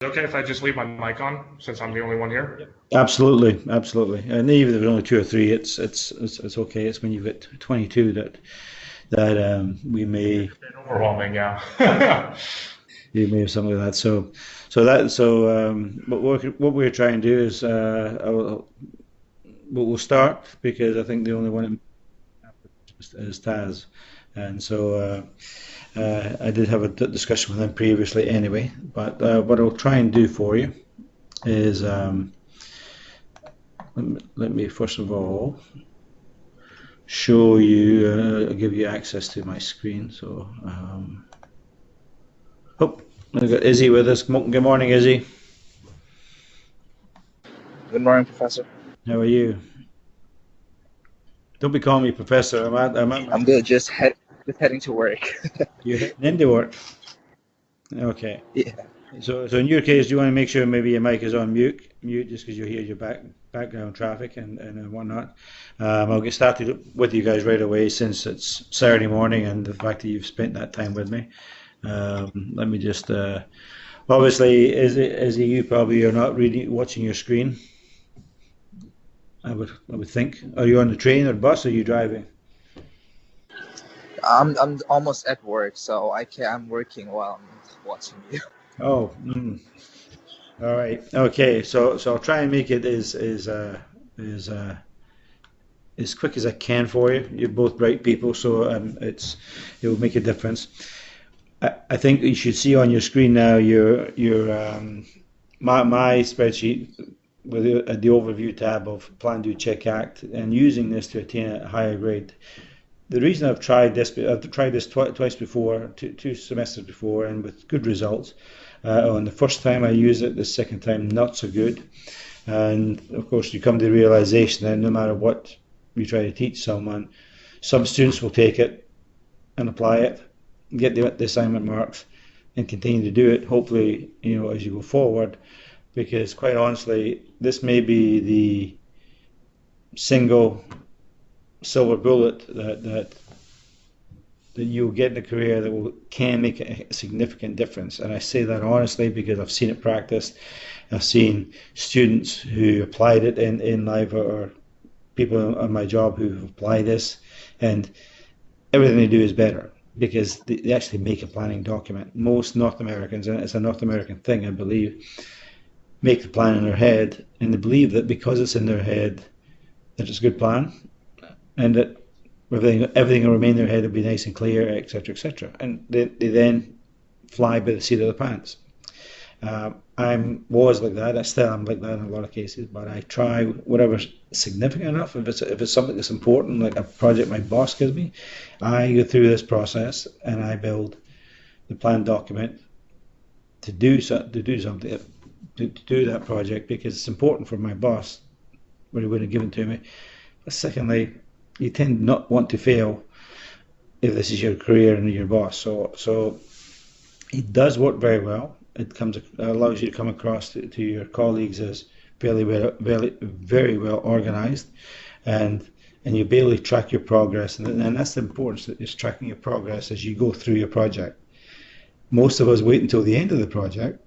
Okay if I just leave my mic on since I'm the only one here? Absolutely, absolutely. And even if there's only two or three, it's okay. It's when you've got 22 that we may Overwhelming, yeah. you may have something like that. So what we're trying to do is we'll start because I think the only one is Taz, and I did have a discussion with him previously anyway. But what I'll try and do for you is let me first of all show you, give you access to my screen. So, oh, I've got Izzy with us. Good morning, Izzy. Good morning, Professor. How are you? Don't be calling me Professor. I'm at my, I'm good. Just heading to work. you're heading into work. Okay. Yeah. So in your case, do you want to make sure maybe your mic is on mute just because you hear your background traffic and whatnot. I'll get started with you guys right away since it's Saturday morning and the fact that you've spent that time with me. Let me just obviously, is it you probably are not really watching your screen. I would think. Are you on the train or bus? Or are you driving? I'm almost at work, so I'm working while I'm watching you. Oh, all right. Okay. So I'll try and make it as as quick as I can for you. You're both bright people, so it will make a difference. I think you should see on your screen now my spreadsheet with the overview tab of Plan, Do, Check, Act, and using this to attain a higher grade. The reason I've tried this twice before, two semesters before, and with good results. On the first time I used it, the second time not so good. And of course, you come to the realization that no matter what you try to teach someone, some students will take it and apply it, get the assignment marks, and continue to do it. Hopefully, as you go forward, because quite honestly, this may be the single silver bullet that you'll get in a career that can make a significant difference. And I say that honestly because I've seen it practiced. I've seen students who applied it in live or people on my job who've applied this, and everything they do is better because they actually make a planning document. Most North Americans, and it's a North American thing, I believe, make the plan in their head, and they believe that because it's in their head, that it's a good plan, and that everything will remain in their head, it'll be nice and clear, etc., etc. And they then fly by the seat of the pants. I was like that. I still am like that in a lot of cases, but I try whatever's significant enough. If it's something that's important, like a project my boss gives me, I go through this process and I build the plan document to do something to do that project because it's important for my boss what he would have given to me. But secondly, you tend not want to fail if this is your career and your boss. So it does work very well. Allows you to come across to your colleagues as very well organized, and you barely track your progress, and that's the importance, is tracking your progress as you go through your project. Most of us wait until the end of the project,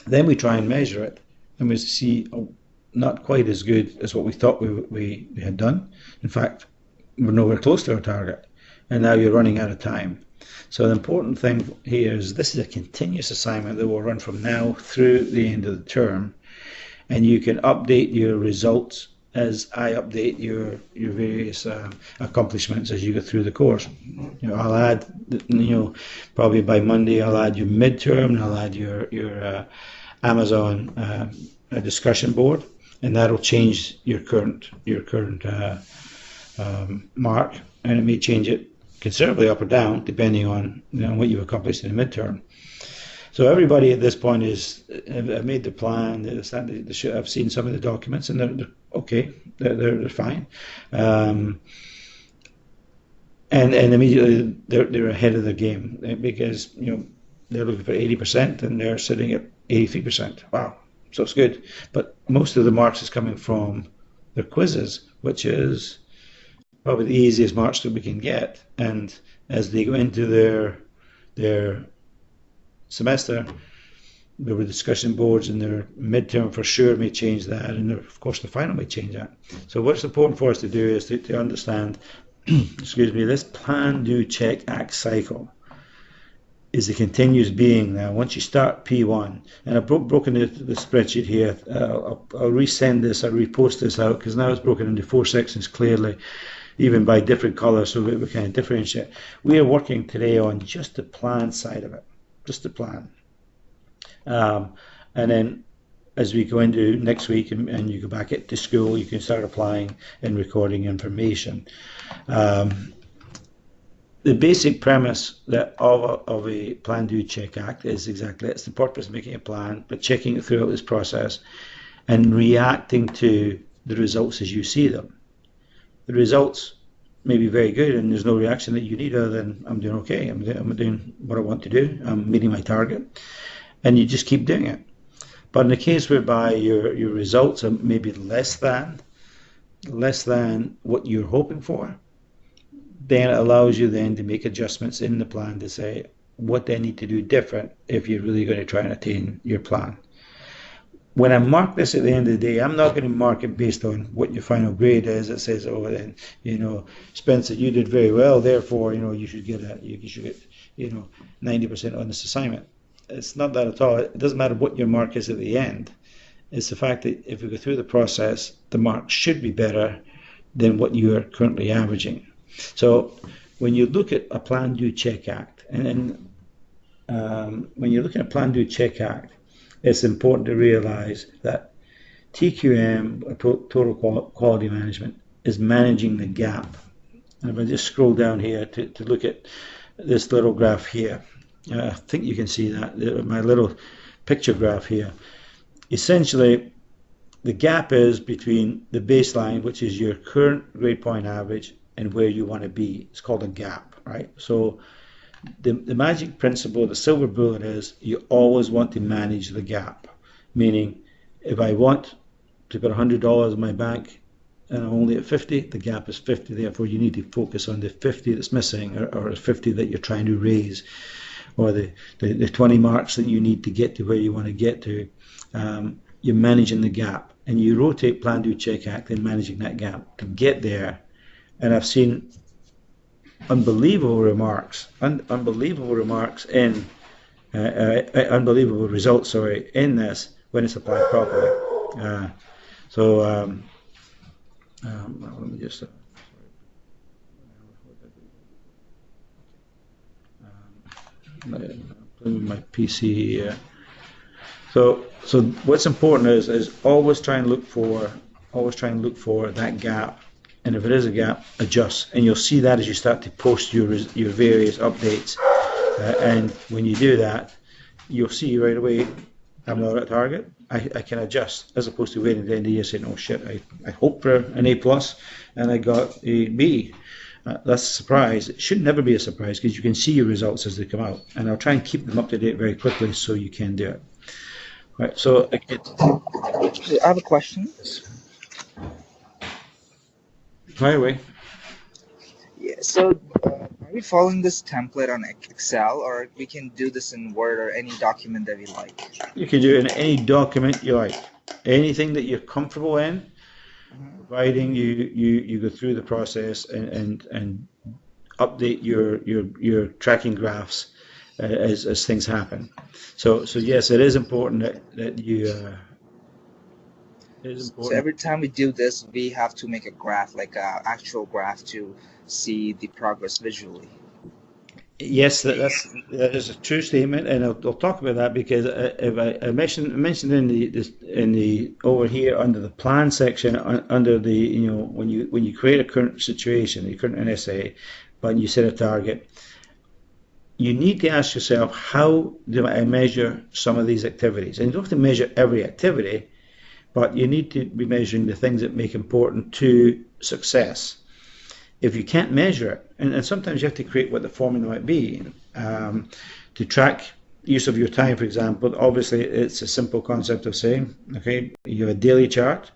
then we try and measure it, and we see, oh, not quite as good as what we thought we had done. In fact, we're nowhere close to our target, and now you're running out of time. So the important thing here is this is a continuous assignment that will run from now through the end of the term, and you can update your results as I update your various accomplishments as you go through the course. I'll add, probably by Monday I'll add your midterm, and I'll add your Amazon discussion board, and that'll change your current mark, and it may change it considerably up or down depending on what you've accomplished in the midterm. So everybody at this point have made the plan. I've seen some of the documents, and they're okay. They're fine, and immediately they're ahead of the game because they're looking for 80% and they're sitting at 83%. Wow, so it's good. But most of the marks is coming from their quizzes, which is probably the easiest marks that we can get. And as they go into their semester, there were discussion boards, and their midterm for sure may change that, and of course the final may change that. So what's important for us to do is to understand, excuse me, this plan, do, check, act cycle is a continuous being now. Once you start P1, and I've broken the spreadsheet here, I'll resend this, I'll repost this out, because now it's broken into 4 sections clearly, even by different colours, so we can differentiate. We are working today on just the plan side of it, just the plan. And then as we go into next week and you go back to school, you can start applying and recording information. The basic premise of a plan, do, check, act is exactly it's the purpose of making a plan, but checking it throughout this process and reacting to the results as you see them. The results may be very good, and there's no reaction that you need other than I'm doing okay, I'm doing what I want to do, I'm meeting my target, and you just keep doing it. But in the case whereby your results are maybe less than what you're hoping for, then it allows you then to make adjustments in the plan to say what they need to do different if you're really going to try and attain your plan. When I mark this at the end of the day, I'm not going to mark it based on what your final grade is. It says, oh, then, Spencer, you did very well, therefore, you should get 90% on this assignment. It's not that at all. It doesn't matter what your mark is at the end. It's the fact that if we go through the process, the mark should be better than what you are currently averaging. So when you look at a plan, do, check, act, and then when you're looking at plan, do, check, act, it's important to realize that TQM, total quality management, is managing the gap. And if I just scroll down here to look at this little graph here, I think you can see that, my little picture graph here. Essentially, the gap is between the baseline, which is your current grade point average, and where you want to be. It's called a gap, right? So the magic principle, the silver bullet is you always want to manage the gap. Meaning, if I want to put $100 in my bank and I'm only at 50, the gap is 50. Therefore, you need to focus on the 50 that's missing, or 50 that you're trying to raise, or the 20 marks that you need to get to where you want to get to. You're managing the gap, and you rotate plan, do, check, act in managing that gap to get there. And I've seen unbelievable results in this when it's applied properly. Let me just my PC here. So what's important is always try and look for that gap. And if it is a gap, adjust. And you'll see that as you start to post your various updates. And when you do that, you'll see right away, I'm not at target. I can adjust, as opposed to waiting at the end of the year saying, oh shit, I hoped for an A+, and I got a B. That's a surprise. It should never be a surprise, because you can see your results as they come out. And I'll try and keep them up to date very quickly so you can do it. Right, so I have a question. Right away. Yeah, so are we following this template on Excel, or we can do this in Word or any document that we like? You can do it in any document you like. Anything that you're comfortable in, providing you go through the process and update your tracking graphs as things happen. So yes, it is important that you. So every time we do this, we have to make a graph, like an actual graph, to see the progress visually. Yes, that is a true statement, and I'll talk about that, because if I mentioned in the over here under the plan section, under the when you create a current situation, your current NSA, but you set a target, you need to ask yourself, how do I measure some of these activities? And you don't have to measure every activity, but you need to be measuring the things that make important to success. If you can't measure it, and sometimes you have to create what the formula might be, to track use of your time, for example, obviously it's a simple concept of saying, okay, you have a daily chart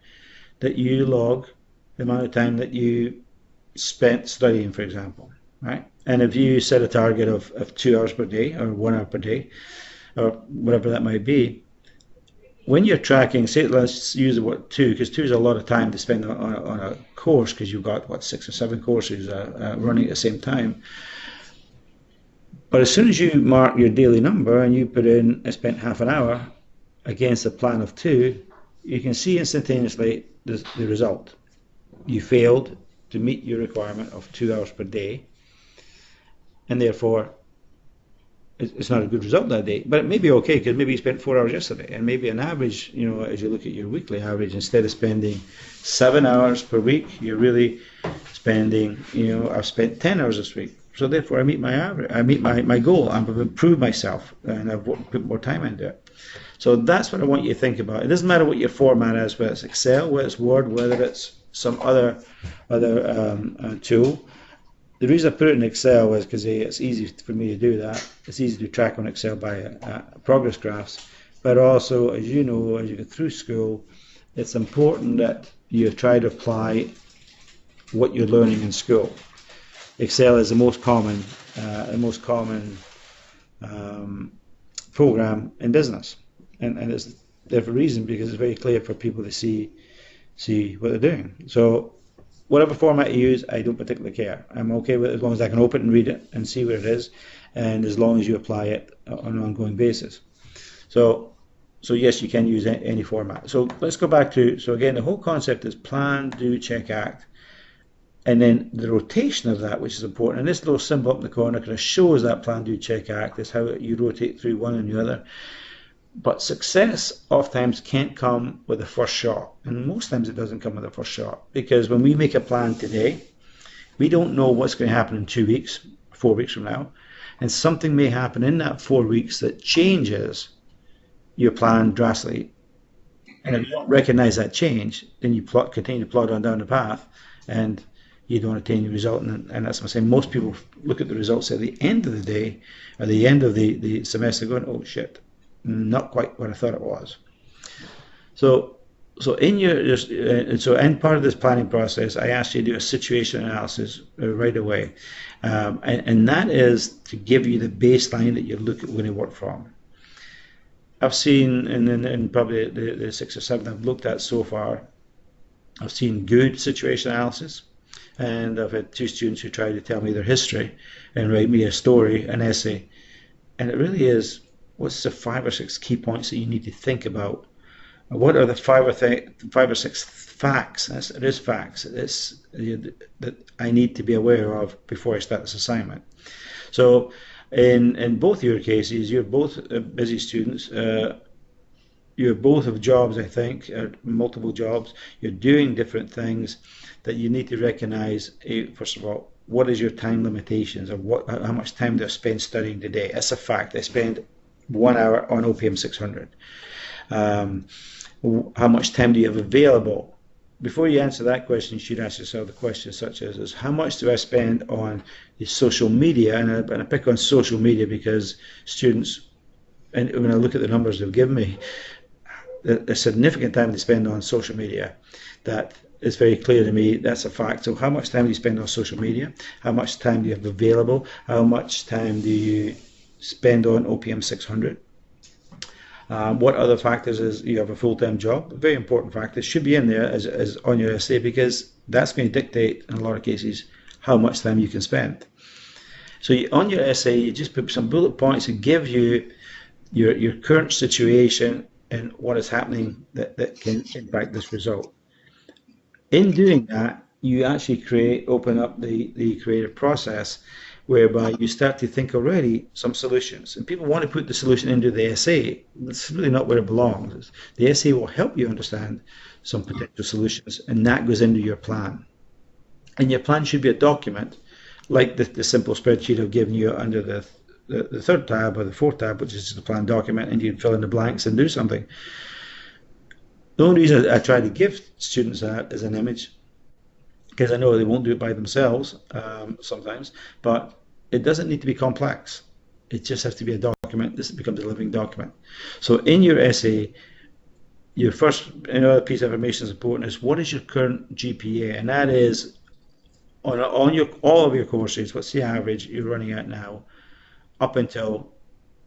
that you log the amount of time that you spent studying, for example, right? And if you set a target of 2 hours per day or 1 hour per day, or whatever that might be. When you're tracking, say, let's use the word 2, because 2 is a lot of time to spend on a course, because you've got, what, 6 or 7 courses running at the same time. But as soon as you mark your daily number and you put in, I spent half an hour against a plan of 2, you can see instantaneously the result. You failed to meet your requirement of 2 hours per day, and therefore it's not a good result that day. But it may be okay, because maybe you spent 4 hours yesterday, and maybe an average, as you look at your weekly average, instead of spending 7 hours per week, you're really spending, I've spent 10 hours this week. So therefore, I meet my average. I meet my goal. I've improved myself, and I've put more time into it. So that's what I want you to think about. It doesn't matter what your format is, whether it's Excel, whether it's Word, whether it's some other tool. The reason I put it in Excel is because it's easy for me to do that. It's easy to track on Excel by progress graphs. But also, as you know, as you go through school, it's important that you try to apply what you're learning in school. Excel is the most common program in business, and it's there for a reason, because it's very clear for people to see what they're doing. So whatever format you use, I don't particularly care. I'm okay with it as long as I can open it and read it and see what it is, and as long as you apply it on an ongoing basis. So yes, you can use any format. So let's go back to, so again, the whole concept is plan, do, check, act. And then the rotation of that, which is important. And this little symbol up in the corner kind of shows that plan, do, check, act. It's how you rotate through one and the other. But success oftentimes can't come with the first shot. And most times it doesn't come with the first shot. Because when we make a plan today, we don't know what's going to happen in 2 weeks, 4 weeks from now. And something may happen in that 4 weeks that changes your plan drastically. And if you don't recognize that change, then you continue to plod on down the path, and you don't attain the result. And that's what I'm saying. Most people look at the results at the end of the day, or the end of the semester, going, oh shit, not quite what I thought it was. So in part of this planning process, I asked you to do a situation analysis right away, and that is to give you the baseline that you're going to work from. I've seen, in probably the 6 or 7 I've looked at so far, I've seen good situation analysis, and I've had 2 students who tried to tell me their history and write me a story, an essay, and it really is, what's the 5 or 6 key points that you need to think about? What are the 5 or 6 facts? It is facts that I need to be aware of before I start this assignment. So in both your cases, you're both busy students. You both have jobs, I think, multiple jobs. You're doing different things that you need to recognize. First of all, what is your time limitations, or how much time do I spend studying today? That's a fact. I spend 1 hour on OPM 600. How much time do you have available? Before you answer that question, you should ask yourself the question such as how much do I spend on the social media? And I pick on social media because students, and when I look at the numbers they've given me, a significant time they spend on social media, that is very clear to me. That's a fact. So how much time do you spend on social media? How much time do you have available? How much time do you spend on OPM 600? What other factors is you have a full-time job? A very important factor. It should be in there as on your essay, because that's going to dictate in a lot of cases how much time you can spend. So on your essay, you just put some bullet points that give you your current situation and what is happening that can impact this result. In doing that, you actually open up the creative process, whereby you start to think already some solutions. And people want to put the solution into the essay. That's really not where it belongs. The essay will help you understand some potential solutions, and that goes into your plan. And your plan should be a document, like the simple spreadsheet I've given you under the 3rd tab or the 4th tab, which is the plan document, and you can fill in the blanks and do something. The only reason I try to give students that is an image, because I know they won't do it by themselves sometimes, but it doesn't need to be complex. It just has to be a document. This becomes a living document. So in your essay, your first piece of information is important, is what is your current GPA? And that is on all of your courses, what's the average you're running at now up until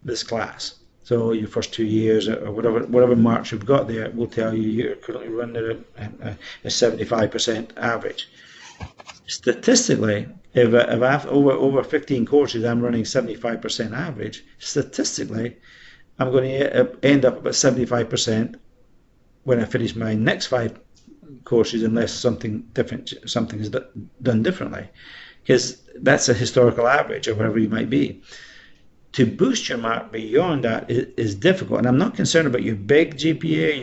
this class? So your first 2 years or whatever marks you've got there will tell you you're currently running a 75% average. Statistically, if after over 15 courses I'm running 75% average, statistically I'm going to end up about 75% when I finish my next 5 courses, unless something is done differently, because that's a historical average or whatever you might be. To boost your mark beyond that is difficult, and I'm not concerned about your big GPA,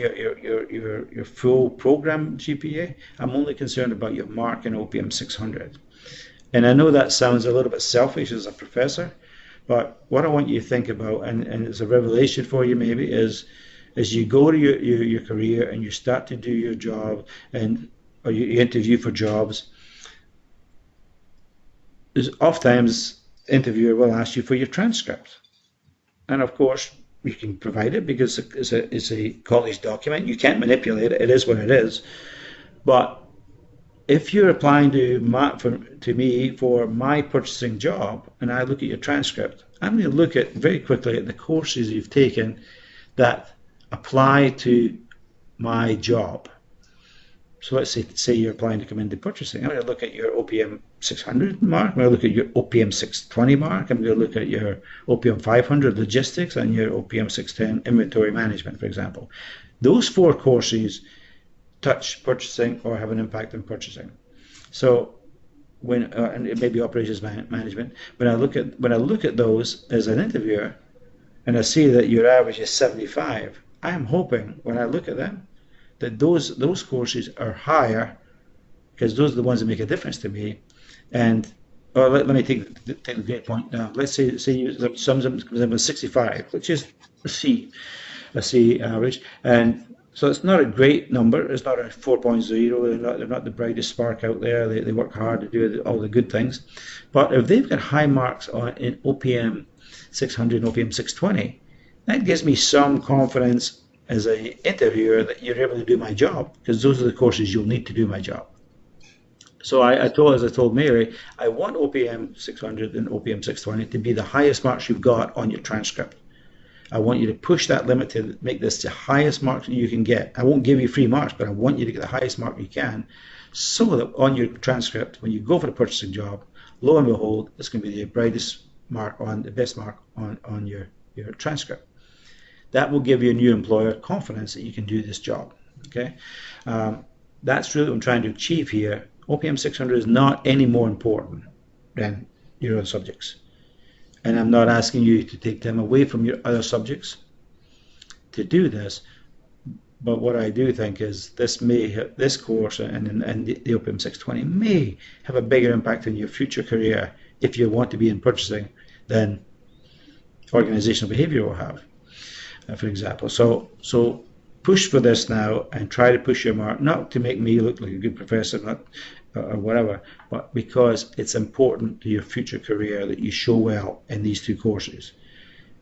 your full program GPA. I'm only concerned about your mark in OPM 600. And I know that sounds a little bit selfish as a professor, but what I want you to think about, and it's a revelation for you maybe, is as you go to your career and you start to do your job or you interview for jobs, there's oftentimes interviewer will ask you for your transcript, and of course you can provide it because it's a college document. You can't manipulate it. It is what it is. But if you're applying to me for my purchasing job, and I look at your transcript, I'm going to look at very quickly at the courses you've taken that apply to my job. So let's say you're applying to come into purchasing. I'm going to look at your OPM 600 mark. I'm going to look at your OPM 620 mark. I'm going to look at your OPM 500 logistics and your OPM 610 inventory management, for example. Those 4 courses touch purchasing or have an impact on purchasing. So and it may be operations management. When I look at those as an interviewer, and I see that your average is 75, I am hoping when I look at them that those courses are higher, because those are the ones that make a difference to me. And let me take the great point now. Let's say some of them comes in with 65, which is a C average, and so it's not a great number. It's not a 4.0. They're not the brightest spark out there. They work hard to do all the good things, but if they've got high marks in OPM 600 and OPM 620, that gives me some confidence as an interviewer that you're able to do my job, because those are the courses you'll need to do my job. So as I told Mary, I want OPM 600 and OPM 620 to be the highest marks you've got on your transcript. I want you to push that limit to make this the highest marks that you can get. I won't give you free marks, but I want you to get the highest mark you can, so that on your transcript, when you go for the purchasing job, lo and behold, it's going to be the brightest mark the best mark on your transcript. That will give your new employer confidence that you can do this job. Okay, that's really what I'm trying to achieve here. OPM 600 is not any more important than your other subjects, and I'm not asking you to take them away from your other subjects to do this. But what I do think is this course and the OPM 620 may have a bigger impact on your future career if you want to be in purchasing than organizational behavior will have. For example, so push for this now and try to push your mark, not to make me look like a good professor, or whatever, but because it's important to your future career that you show well in these 2 courses,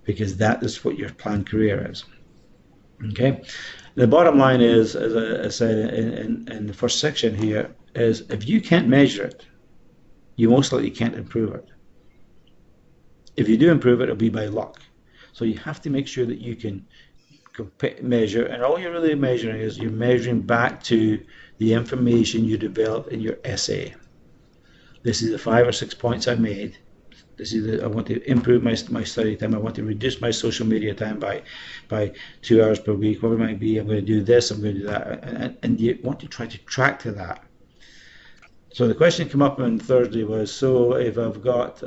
because that is what your planned career is. Okay, the bottom line is, as I said in the first section here, is if you can't measure it, you most likely can't improve it. If you do improve it, it'll be by luck. So you have to make sure that you can measure, and all you're really measuring is you're measuring back to the information you develop in your essay. This is the 5 or 6 points I made. I want to improve my study time. I want to reduce my social media time by 2 hours per week, whatever it might be. I'm going to do this, I'm going to do that, and you want to try to track to that. So the question came up on Thursday was, so if I've got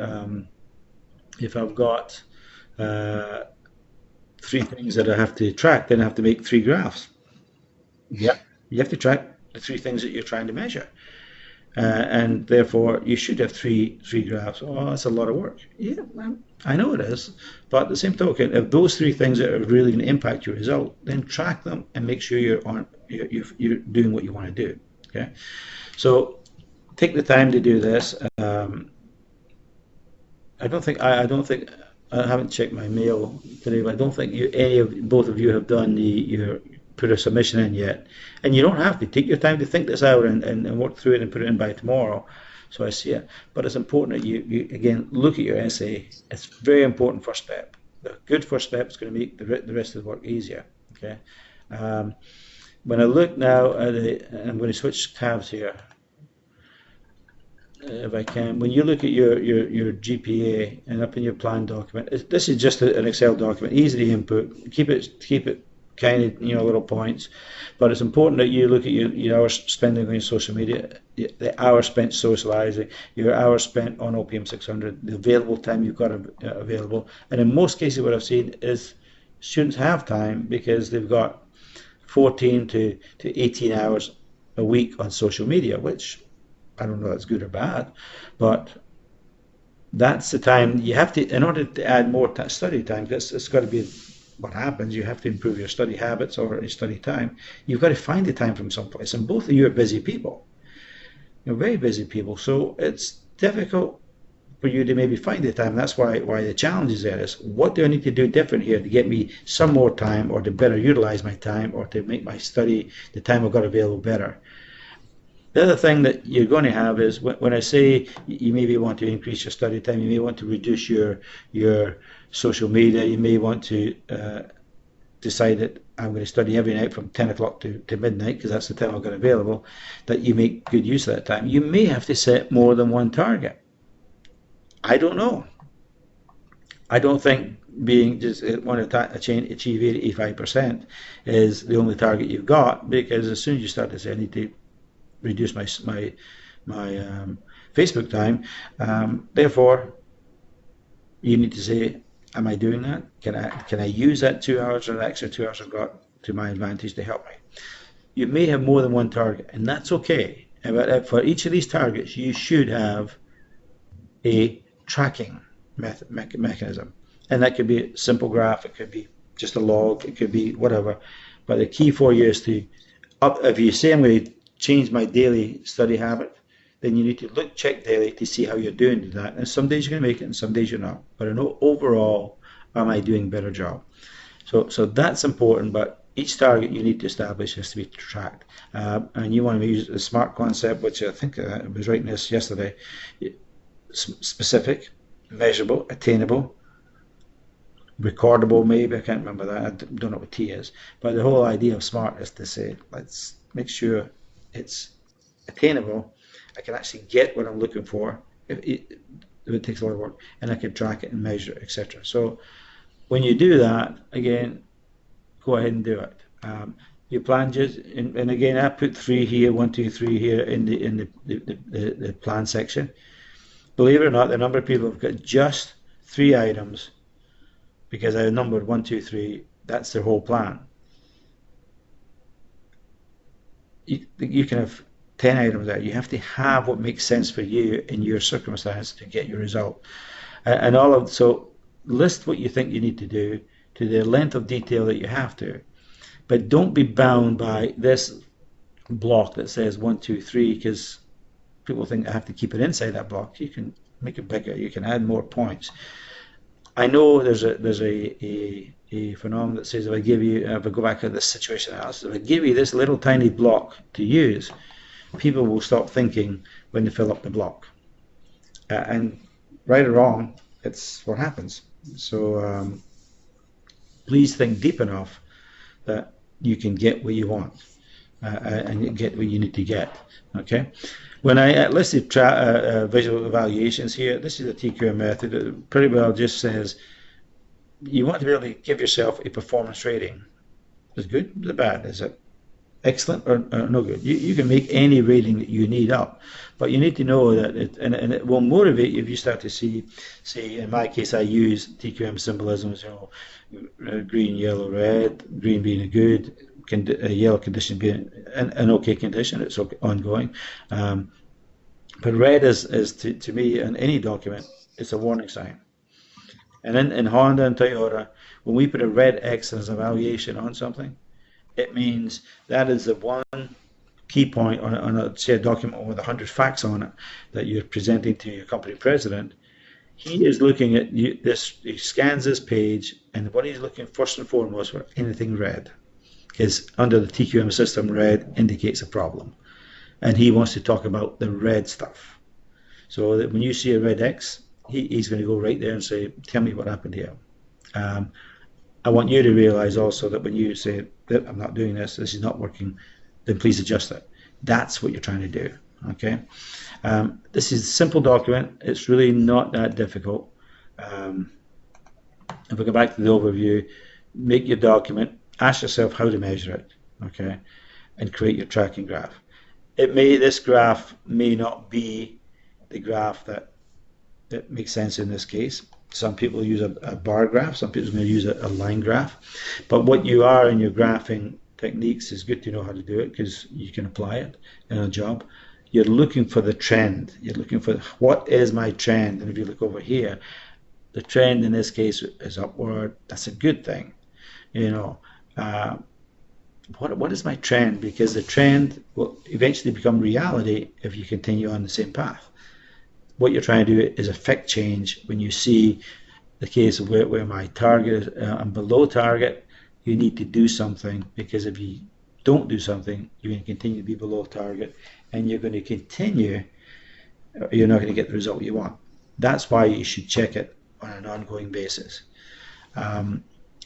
3 things that I have to track, then I have to make 3 graphs. Yeah, you have to track the 3 things that you're trying to measure, and therefore you should have three graphs. Oh, that's a lot of work. Yeah, I know it is, but at the same token, if those 3 things are really going to impact your result, then track them and make sure you're doing what you want to do. Okay, so take the time to do this. I haven't checked my mail today, but I don't think both of you have done put a submission in yet. And you don't have to. Take your time to think this out and work through it and put it in by tomorrow, so I see it. But it's important that you again look at your essay. It's a very important first step. the good first step is going to make the rest of the work easier. Okay. When I look now at I'm going to switch tabs here. If I can, when you look at your GPA and up in your plan document, this is just an Excel document, easy to input. Keep it kind of little points, but it's important that you look at your hours spending on social media, the hours spent socializing, your hours spent on OPM 600, the available time you've got available, and in most cases, what I've seen is students have time because they've got 14 to 18 hours a week on social media, which I don't know if that's good or bad, but that's the time you have to, in order to add more study time, because it's got to be what happens, you have to improve your study habits or your study time. You've got to find the time from someplace, and both of you are busy people. You're very busy people, so it's difficult for you to maybe find the time. That's why the challenge is there is, what do I need to do different here to get me some more time, or to better utilize my time, or to make my study, the time I've got available, better. The other thing that you're going to have is, when I say you maybe want to increase your study time, you may want to reduce your social media, you may want to decide that I'm going to study every night from 10 o'clock to midnight because that's the time I've got available, that you make good use of that time. You may have to set more than one target. I don't know. I don't think being just want to achieve 85% is the only target you've got, because as soon as you start to say, I need to reduce my Facebook time, therefore you need to say, am I doing that? Can I use that 2 hours or the extra 2 hours I've got to my advantage to help me? You may have more than one target, and that's okay. But for each of these targets, you should have a tracking mechanism, and that could be a simple graph, it could be just a log, it could be whatever. But the key for you is to if you say I'm going to change my daily study habit, then you need to check daily to see how you're doing to that. And some days you're going to make it, and some days you're not. But I know overall, am I doing a better job? So that's important. But each target you need to establish has to be tracked, and you want to use the SMART concept, which I think I was writing this yesterday. Specific, measurable, attainable, recordable, maybe, I can't remember that, I don't know what T is, but the whole idea of SMART is to say, let's make sure it's attainable, I can actually get what I'm looking for, if it takes a lot of work, and I can track it and measure, etc. So when you do that, again, go ahead and do it. Your plan just, and again, I put 3 here, 1, 2, 3 here in the plan section. Believe it or not, the number of people have got just 3 items, because I numbered 1, 2, 3. That's their whole plan. You can have 10 items there. You have to have what makes sense for you in your circumstance to get your result. So list what you think you need to do to the length of detail that you have to, but don't be bound by this block that says 1, 2, 3, because people think I have to keep it inside that block. You can make it bigger. You can add more points. I know there's a phenomenon that says, if I go back to this situation analysis, if I give you this little tiny block to use, people will stop thinking when they fill up the block. And right or wrong, it's what happens. So please think deep enough that you can get what you want and get what you need to get. Okay. When I listed visual evaluations here, this is a TQM method. It pretty well just says you want to really give yourself a performance rating. Is it good? Is it bad? Is it excellent or no good? You can make any rating that you need up, but you need to know that it will motivate you if you start to see, in my case, I use TQM symbolisms, green, yellow, red, green being a good, a yellow condition being an okay condition, it's okay, ongoing. But red is to me, in any document, it's a warning sign. And in Honda and Toyota, when we put a red X as an evaluation on something, it means that is the one key point on a document with 100 facts on it that you're presenting to your company president. He is looking at this, he scans this page, and what he's looking first and foremost for anything red. Because under the TQM system, red indicates a problem. And he wants to talk about the red stuff. So that when you see a red X, he's going to go right there and say, tell me what happened here. I want you to realize also that when you say that I'm not doing this, this is not working, then please adjust it. That's what you're trying to do. Okay. This is a simple document. It's really not that difficult. If we go back to the overview, make your document, ask yourself how to measure it, okay, and create your tracking graph. This graph may not be the graph that makes sense in this case. Some people use a bar graph, some people may use a line graph, but what you are in your graphing techniques is good to know how to do it because you can apply it in a job. You're looking for the trend. You're looking for what is my trend, and if you look over here, the trend in this case is upward. That's a good thing, you know. What is my trend? Because the trend will eventually become reality if you continue on the same path. What you're trying to do is affect change. When you see the case of where my target is, I'm below target, you need to do something, because if you don't do something, you're going to continue to be below target, and you're going to continue, you're not going to get the result you want. That's why you should check it on an ongoing basis.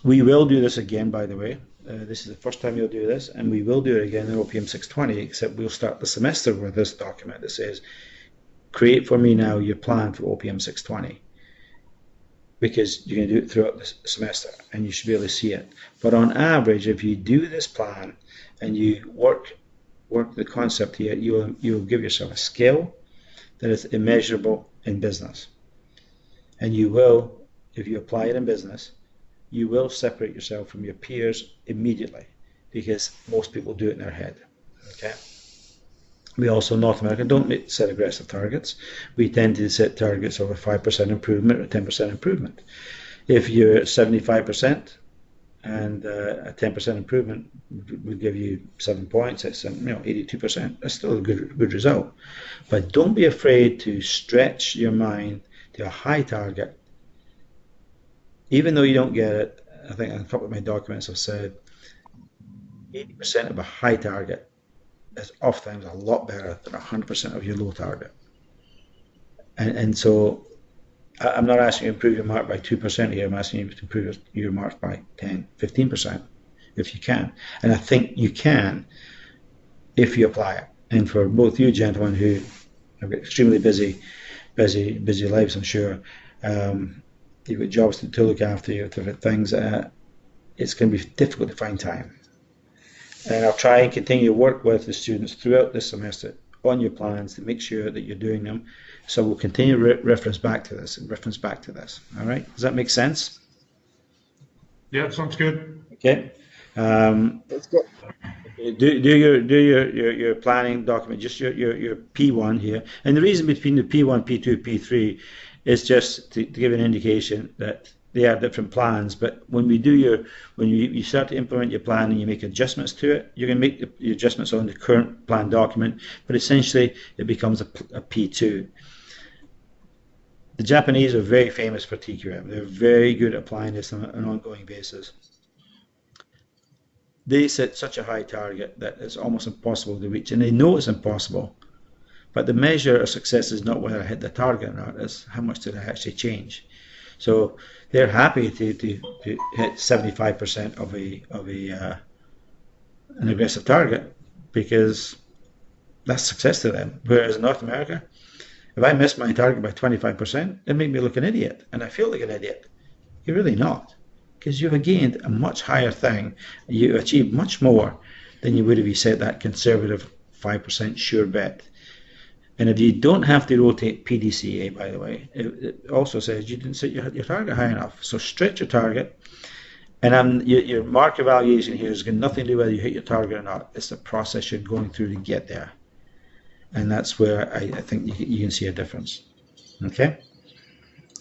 We will do this again, by the way. This is the first time you'll do this, and we will do it again in OPM 620, except we'll start the semester with this document that says, create for me now your plan for OPM 620, because you're going to do it throughout the semester, and you should be able to see it. But on average, if you do this plan and you work the concept here, you'll give yourself a skill that is immeasurable in business. And you will, if you apply it in business, you will separate yourself from your peers immediately, because most people do it in their head. Okay. We also, in North America, don't set aggressive targets. We tend to set targets of a 5% improvement or 10% improvement. If you're at 75% and a 10% improvement would give you 7 points, that's 82%. That's still a good result. But don't be afraid to stretch your mind to a high target. Even though you don't get it, I think in a couple of my documents I've said 80% of a high target is oftentimes a lot better than 100% of your low target. And so I'm not asking you to improve your mark by 2% here. I'm asking you to improve your mark by 10, 15% if you can. And I think you can if you apply it. And for both you gentlemen who have got extremely busy lives, I'm sure, you've got jobs to look after, you have different things, it's going to be difficult to find time. And I'll try and continue to work with the students throughout this semester on your plans to make sure that you're doing them. So we'll continue to reference back to this. All right? Does that make sense? Yeah, sounds good. Okay. That's good. Do your planning document, just your P1 here. And the reason between the P1, P2, P3 is just to give an indication that they are different plans. But when you start to implement your plan and you make adjustments to it, you're going to make the adjustments on the current plan document, but essentially it becomes a P2. The Japanese are very famous for TQM. They're very good at applying this on an ongoing basis. They set such a high target that it's almost impossible to reach, and they know it's impossible. But the measure of success is not whether I hit the target or not, it's how much did I actually change. So they're happy to hit 75% of an aggressive target, because that's success to them. Whereas in North America, if I miss my target by 25%, it makes me look an idiot, and I feel like an idiot. You're really not, because you've gained a much higher thing. You achieved much more than you would if you set that conservative 5% sure bet. And if you don't have to rotate PDCA, by the way, it also says you didn't set your target high enough. So stretch your target, and your mark evaluation here has got nothing to do with whether you hit your target or not. It's the process you're going through to get there. And that's where I think you can see a difference. Okay?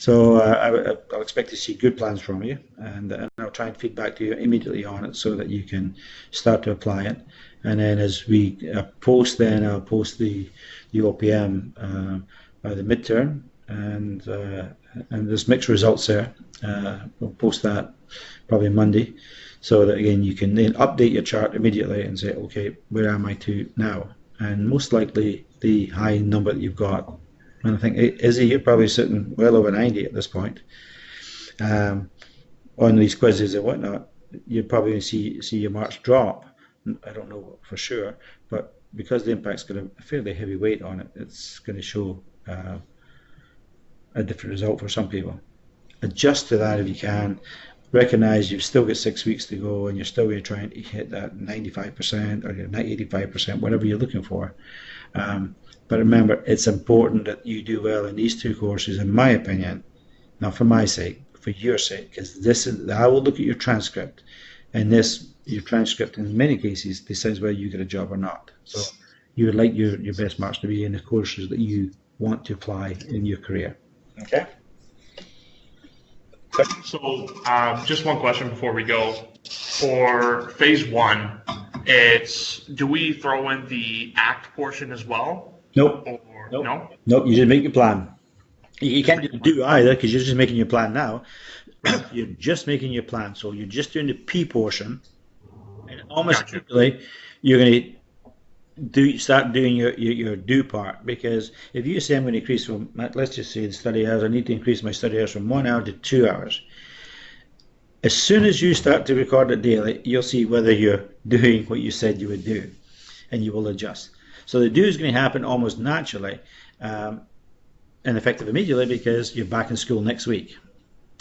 So I'll expect to see good plans from you, and I'll try and feed back to you immediately on it so that you can start to apply it. And then as we I'll post the OPM by the midterm, and there's mixed results there. We'll post that probably Monday, so that again you can then update your chart immediately and say, okay, where am I to now? And most likely the high number that you've got, and I think Izzy, you're probably sitting well over 90 at this point. on these quizzes and whatnot, you'd probably see your marks drop. I don't know for sure, but because the impact's got a fairly heavy weight on it, it's going to show a different result for some people. Adjust to that if you can. Recognize you've still got 6 weeks to go and you're still going to try and hit that 95% or 85%, whatever you're looking for. But remember, it's important that you do well in these two courses, in my opinion, not for my sake, for your sake, because I will look at your transcript, and your transcript in many cases decides whether you get a job or not. So you would like your best marks to be in the courses that you want to apply in your career. Okay? So just one question before we go. For phase one, do we throw in the ACT portion as well? Nope. Or Nope. no? Nope, you just make your plan. You can't do either because you're just making your plan now. You're just making your plan. So you're just doing the P portion. And almost Gotcha. quickly, you're going to start doing your do part, because if you say I'm going to increase from, let's just say the study hours, I need to increase my study hours from 1 hour to 2 hours. As soon as you start to record it daily, you'll see whether you're doing what you said you would do, and you will adjust. So the do is going to happen almost naturally and effective immediately because you're back in school next week.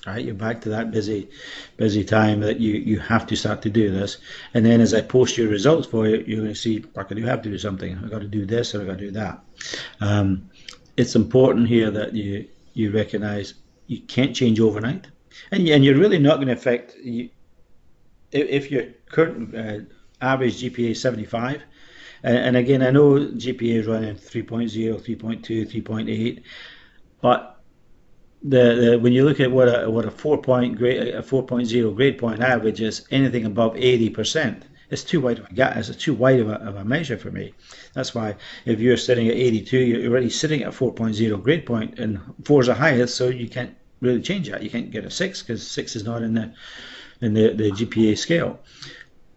Right, you're back to that busy time that you have to start to do this, and then as I post your results for you, you're going to see, like, I do have to do something. I've got to do this or I've got to do that. It's important here that you recognize you can't change overnight, and you're really not going to affect if your current average GPA is 75. And again, I know GPA is running 3.0, 3.2, 3.8, but when you look at what a 4.0 grade point average is, anything above 80%, it's too wide of a gap. It's too wide of a measure for me. That's why if you're sitting at 82, you're already sitting at 4.0 grade point, and 4 is the highest, so you can't really change that. You can't get a 6 because 6 is not in the GPA scale.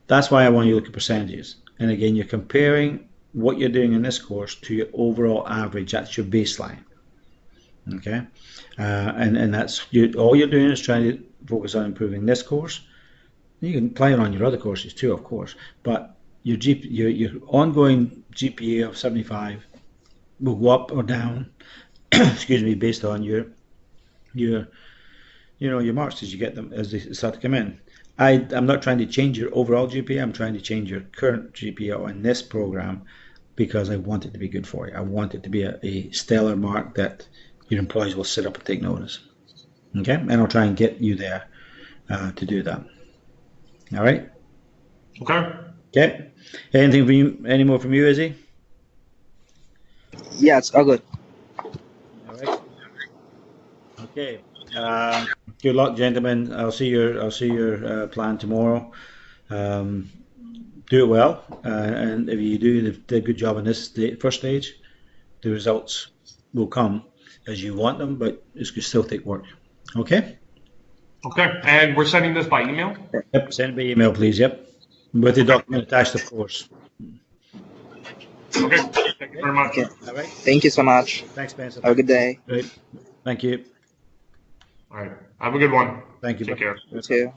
That's why I want you to look at percentages. And again, you're comparing what you're doing in this course to your overall average. That's your baseline. Okay, and that's all you're doing is trying to focus on improving this course. You can apply it on your other courses too, of course, but your ongoing GPA of 75 will go up or down excuse me, based on your marks as you get them, as they start to come in. I'm not trying to change your overall GPA. I'm trying to change your current GPA on this program because I want it to be good for you. I want it to be a stellar mark that your employees will sit up and take notice. Okay, and I'll try and get you there to do that. All right. Okay. Okay. Anything from you? Any more from you, Izzy? Yeah, it's all good. All right. Okay. Good luck, gentlemen. I'll see your plan tomorrow. Do it well, and if you do the good job in this first stage, the results will come as you want them, but it's going to still take work. Okay? Okay. And we're sending this by email? Yep, send me email, please. Yep. With the document attached, of course. Okay. Thank you very much. Okay. All right. Thank you so much. Thanks, Spencer. Have a good day. Great. Thank you. All right. Have a good one. Thank you. Take care. You too.